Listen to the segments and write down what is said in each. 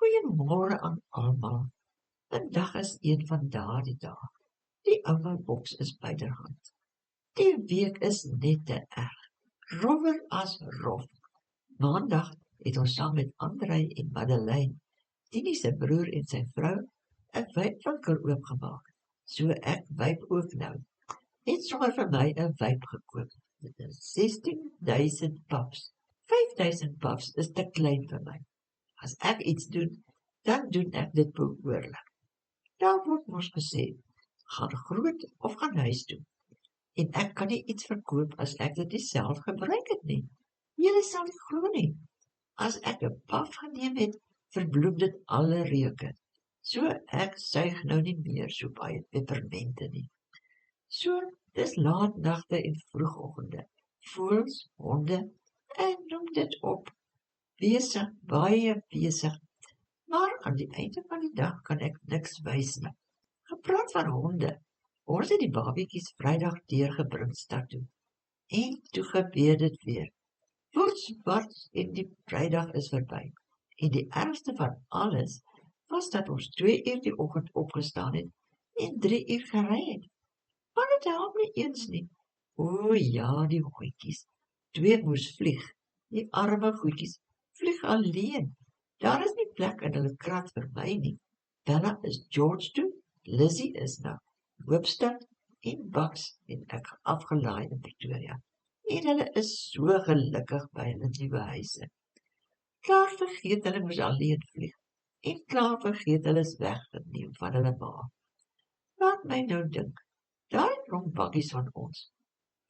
Goeiemôre aan almal. Vandag is een van daardie dae. Die ouma boks is byderhand. Die week is net te erg. Rowwer as rof. Maandag het ons saam met Andrei en Madeleine, Tini se broer en sy vrou, 'n wypwinkel oopgemaak. So ek wyp ook nou. Het sommer vir my 'n wyp gekoop. Dit is 16,000 puffs. 5,000 puffs is te klein vir my. As ek iets doen, dan doen ek dit behoorlik. Daar word mos gesê, gaan groot of gaan huis toe. En ek kan nie iets verkoop as ek dit nie self gebruik het nie. Julle sal nie glo nie. As ek 'n puff geneem het, verbloem dit alle reuke. So ek suig nou nie meer so baie pepermente nie. So, dis laat nagte en vroegoggende. Voëls, honde, en noem dit op. Besig, baie besig. Maar aan die einde van die dag kan ek niks wys nie. Gepraat van honde. Ons het die babietjies Vrydag deurgebring stad toe. En toe gebeur dit weer. Woets, en die Vrydag is verby. En die ergste van alles was dat ons 2 uur die oggend opgestaan het en 3 uur gery het. Maar dit help nie eens nie. O ja, die goetjies. 2 moes vlieg. Die arme goetjies vlieg alleen. Daar is nie plek in hulle krat vir my nie. Bella is George toe, Lizzie is na Hoopstad en Bucks en ek afgelaai in Pretoria. En hulle is so gelukkig by hulle nuwe huise. Klaar vergeet hulle moes alleen vlieg. En klaar vergeet hulle is weggeneem van hulle ma. Laat my nou dink. Daai klomp bakkies van ons.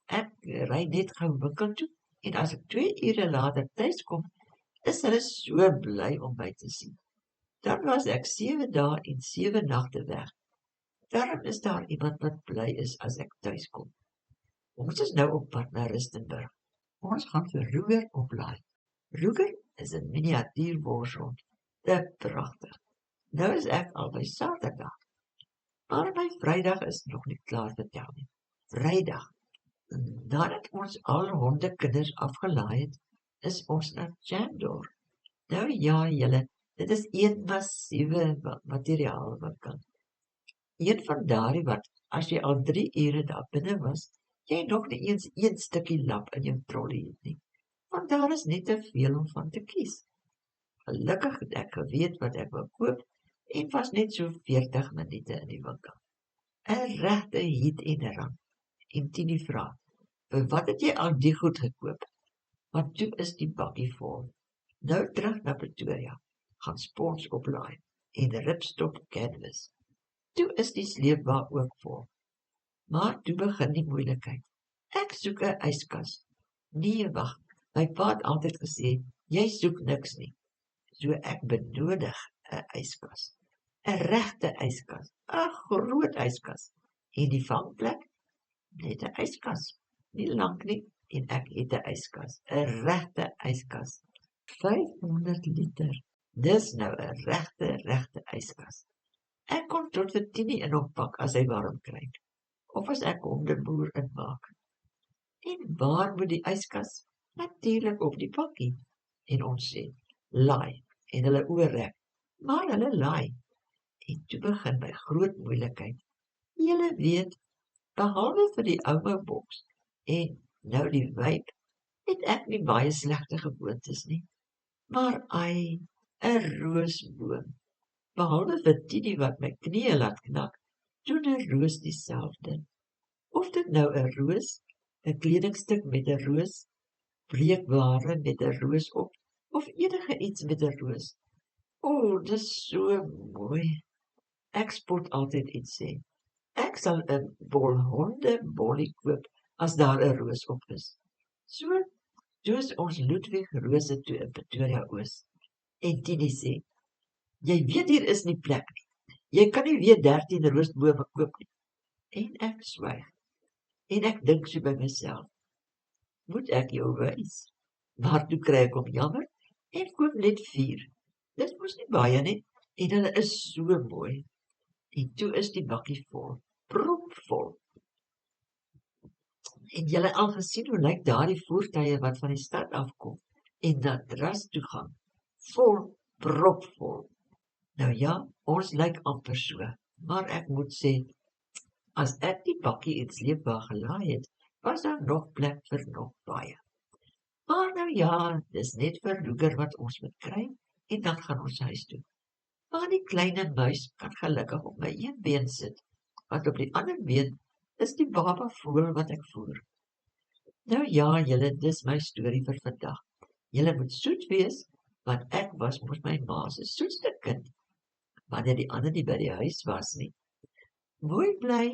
Ek ry net gou winkel toe en as ek 2 ure later tuis kom, is hulle so bly om my te sien. Dan was ek 7 dae en 7 nagte weg. Daarom is daar iemand wat bly is as ek tuis kom. Ons is nou op pad na Rustenburg. Ons gaan vir Ruger oplaai. Ruger is 'n miniatuur worshond. Dit pragtig. Nou is ek al by Saterdag. Maar my Vrydag is nog nie klaar vertel nie. Vrydag. Nadat ons al hondekinders afgelaai het, is ons na Chandor. Nou ja, julle, dit is een massiewe materiaalwinkel. Een van daardie wat, as jy al 3 ure daar binne was, jy nog nie eens 1 stukkie lap in jou trolley het nie. Want daar is net te veel om van te kies. Gelukkig het ek geweet wat ek wou koop en was net so 40 minute in die winkel. 'n regte hiet en rang. En Tini vra, vir wat het jy al die goed gekoop? Want toe is die bakkie vol. Nou terug na Pretoria, gaan spons oplaai en ripstop canvas. Toe is die sleepwa ook vol. Maar toe begin die moeilikheid. Ek soek 'n yskas. Nee, wag. My pa het altyd gesê, jy soek niks nie. So ek benodig 'n yskas. 'n regte yskas. 'n groot yskas. En die vangplek? Net 'n yskas. Nie lank nie en ek het 'n yskas. 'n regte yskas. 500 liter. Dis nou 'n regte yskas. Ek kon tot vir Tini in hom pak as hy warm kry. Of as ek hom die boer inmaak. En waar moet die yskas? Natuurlik op die bakkie. En ons sê, laai. En hulle oorrek. Maar hulle laai. En toe begin my groot moeilikheid. Julle weet, behalwe vir die ouma boks en nou die wyp, het ek nie baie slegte gewoontes nie. Maar ai, 'n roosboom. Behalwe vir Tini wat my knieë laat knak, doen 'n roos dieselfde. Of dit nou 'n roos, 'n kledingstuk met 'n roos, breekware met 'n roos op, of enige iets met 'n roos. O, dis so mooi. Ek spot altyd iets sê. Ek sal 'n bol hondebollie koop as daar 'n roos op is. So, toe is ons Ludwig Rose toe in Pretoria Oos. En Tini sê, jy weet hier is nie plek nie. Jy kan nie weer 13 roosbome koop nie. En ek swyg. En ek dink so by myself, moet ek jou wys? Maar toe kry ek hom jammer en koop net 4. Dit mos nie baie nie en hulle is so mooi. En toe is die bakkie vol, propvol. En julle al gesien hoe lyk daardie voertuie wat van die stad afkom en na Dras toe gaan? Vol, propvol. Nou ja, ons lyk amper so, maar ek moet sê, as ek die bakkie in sleepwa gelaai het, was daar nog plek vir nog baie. Maar nou ja, dis net vir Roeger wat ons moet kry, en dan gaan ons huis toe. Maar die kleine muis kan gelukkig op my een been sit, want op die ander been is die baba voël wat ek voer. Nou ja, julle, dis my storie vir vandag. Julle moet soet wees, want ek was mos my ma se soetste kind, wanneer die ander nie by die huis was nie. Mooi bly.